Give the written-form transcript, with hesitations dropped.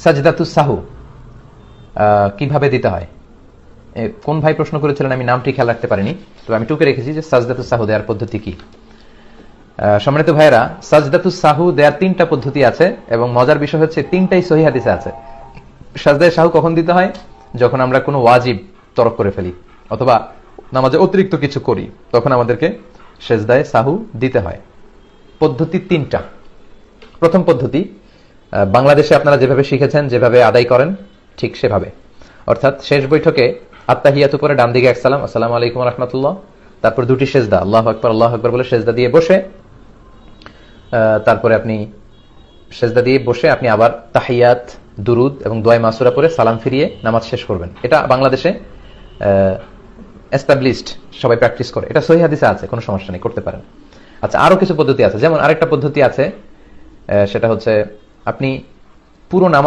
সাজদাতুস সাহু কিভাবে দিতে হয়? কোন ভাই প্রশ্ন করেছিলেন আমি নামটি খেয়াল রাখতে পারিনি, তো আমি টুকে রেখেছি যে সাজদাতুস সাহু দেওয়ার পদ্ধতি কি। সম্মানিত ভাইরা, সাজদাতুস সাহু দেওয়ার 3টা পদ্ধতি আছে এবং মজার বিষয় হচ্ছে 3টাই সহিহ হাদিসে আছে। সাজদায়ে সাহু কখন দিতে হয়? যখন আমরা কোনো ওয়াজিব তরক করে ফেলি অথবা নামাজে অতিরিক্ত কিছু করি, তখন আমাদেরকে সেজদায়ে সাহু দিতে হয়। পদ্ধতি 3টা। প্রথম পদ্ধতি, বাংলাদেশে আপনারা যেভাবে শিখেছেন, যেভাবে আদায় করেন ঠিক সেভাবে, অর্থাৎ শেষ বৈঠকে আত্তাহিয়াতু পরে ডান দিকে এক সালাম, আসসালামু আলাইকুম ওয়া রাহমাতুল্লাহ, তারপর 2টি সেজদা, আল্লাহু আকবার বলে সেজদা দিয়ে বসে, তারপরে আপনি সেজদা দিয়ে বসে আপনি আবার তাহিয়াত, দুরুদ এবং দোয়া মাসুরা পরে সালাম ফিরিয়ে নামাজ শেষ করবেন। এটা বাংলাদেশে এস্টাবলিশড, সবাই প্র্যাকটিস করে, এটা সহিহ হাদিসে আছে, কোনো সমস্যা নেই, করতে পারেন। আচ্ছা, আরো কিছু পদ্ধতি আছে, যেমন আরেকটা পদ্ধতি আছে, সেটা হচ্ছে আপনি পুরো নামাজ